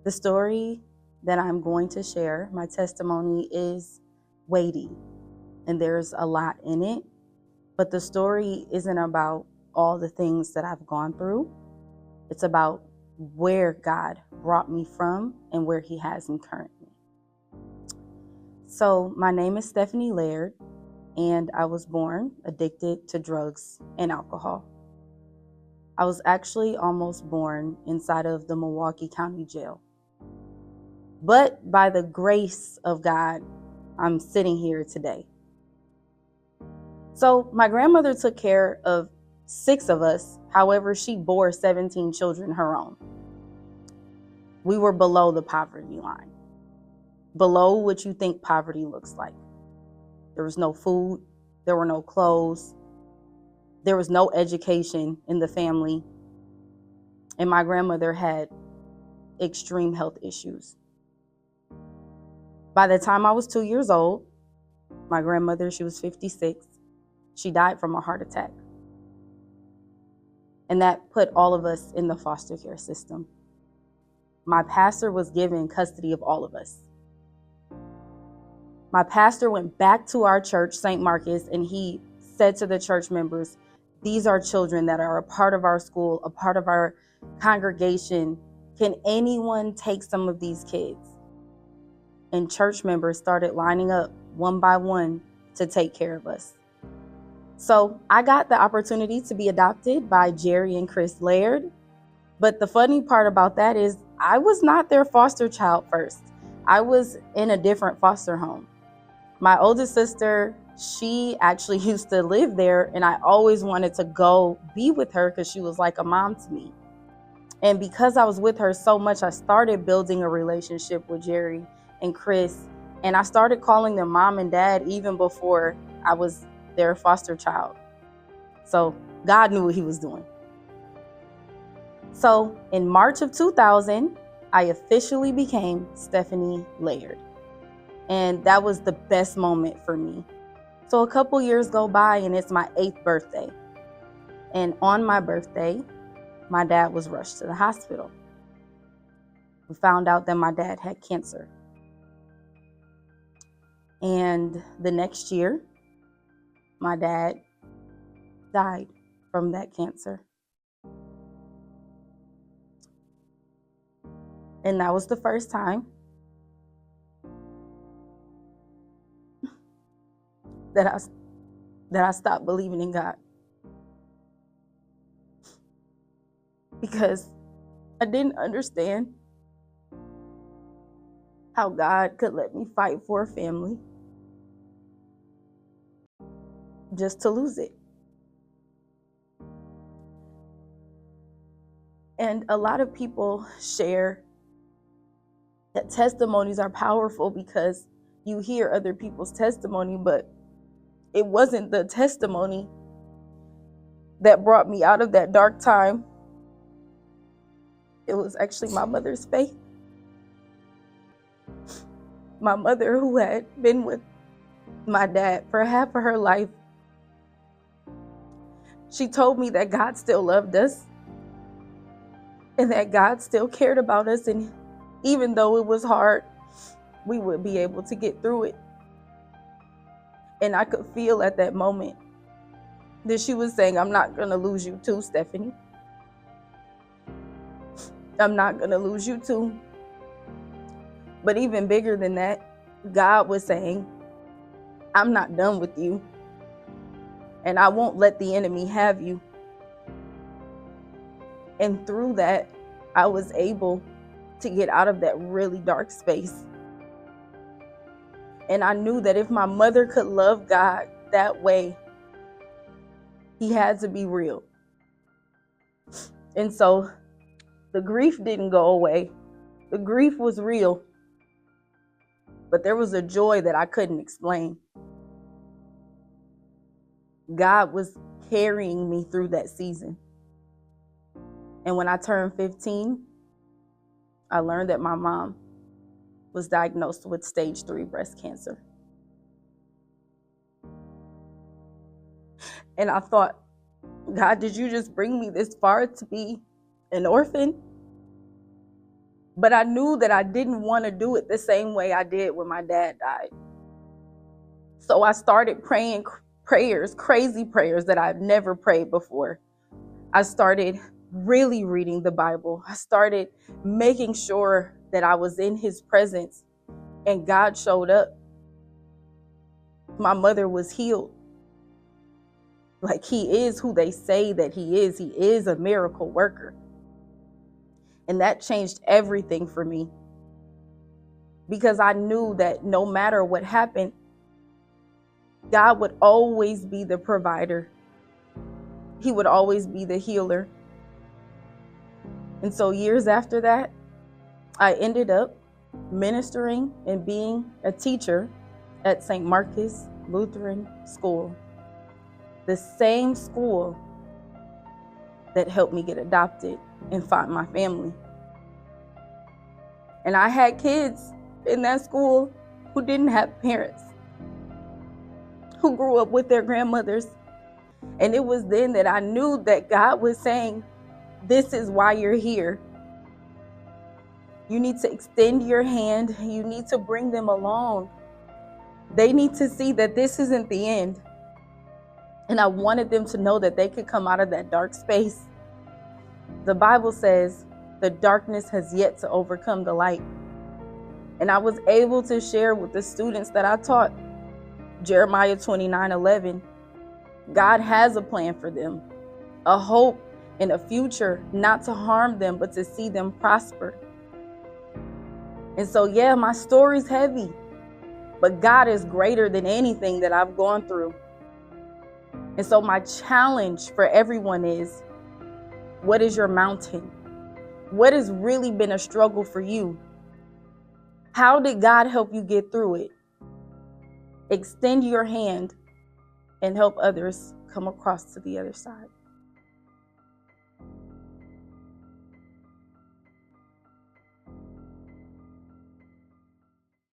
The story that I'm going to share, my testimony, is weighty, and there's a lot in it. But the story isn't about all the things that I've gone through. It's about where God brought me from and where He has me currently. So, my name is Stephanie Laird, and I was born addicted to drugs and alcohol. I was actually almost born inside of the Milwaukee County Jail. But by the grace of God, I'm sitting here today. So my grandmother took care of 6 of us. However, she bore 17 children her own. We were below the poverty line, below what you think poverty looks like. There was no food. There were no clothes. There was no education in the family. And my grandmother had extreme health issues. By the time I was 2 years old, my grandmother, she was 56, she died from a heart attack. And that put all of us in the foster care system. My pastor was given custody of all of us. My pastor went back to our church, St. Marcus, and he said to the church members, these are children that are a part of our school, a part of our congregation. Can anyone take some of these kids? And church members started lining up one by one to take care of us. So I got the opportunity to be adopted by Jerry and Chris Laird. But the funny part about that is I was not their foster child first. I was in a different foster home. My oldest sister, she actually used to live there, and I always wanted to go be with her because she was like a mom to me. And because I was with her so much, I started building a relationship with Jerry and Chris, and I started calling them mom and dad even before I was their foster child. So God knew what He was doing. So in March of 2000, I officially became Stephanie Laird. And that was the best moment for me. So a couple years go by and it's my 8th birthday. And on my birthday, my dad was rushed to the hospital. We found out that my dad had cancer. And the next year, my dad died from that cancer. And that was the first time that I stopped believing in God. Because I didn't understand how God could let me fight for a family just to lose it. And a lot of people share that testimonies are powerful because you hear other people's testimony, but it wasn't the testimony that brought me out of that dark time. It was actually my mother's faith. My mother, who had been with my dad for half of her life, she told me that God still loved us and that God still cared about us. And even though it was hard, we would be able to get through it. And I could feel at that moment that she was saying, I'm not going to lose you too, Stephanie. I'm not going to lose you too. But even bigger than that, God was saying, I'm not done with you. And I won't let the enemy have you. And through that, I was able to get out of that really dark space. And I knew that if my mother could love God that way, He had to be real. And so the grief didn't go away. The grief was real. But there was a joy that I couldn't explain. God was carrying me through that season. And when I turned 15, I learned that my mom was diagnosed with stage 3 breast cancer. And I thought, God, did you just bring me this far to be an orphan? But I knew that I didn't want to do it the same way I did when my dad died. So I started praying prayers, crazy prayers that I've never prayed before. I started really reading the Bible. I started making sure that I was in his presence, and God showed up. My mother was healed. Like, he is who they say that he is. He is a miracle worker. And that changed everything for me, because I knew that no matter what happened, God would always be the provider. He would always be the healer. And so years after that, I ended up ministering and being a teacher at St. Marcus Lutheran School, the same school that helped me get adopted and find my family. And I had kids in that school who didn't have parents, who grew up with their grandmothers. And it was then that I knew that God was saying, this is why you're here. You need to extend your hand. You need to bring them along. They need to see that this isn't the end. And I wanted them to know that they could come out of that dark space. The Bible says the darkness has yet to overcome the light. And I was able to share with the students that I taught Jeremiah 29:11. God has a plan for them, a hope and a future, not to harm them, but to see them prosper. And so, yeah, my story's heavy, but God is greater than anything that I've gone through. And so my challenge for everyone is, what is your mountain? What has really been a struggle for you? How did God help you get through it? Extend your hand and help others come across to the other side.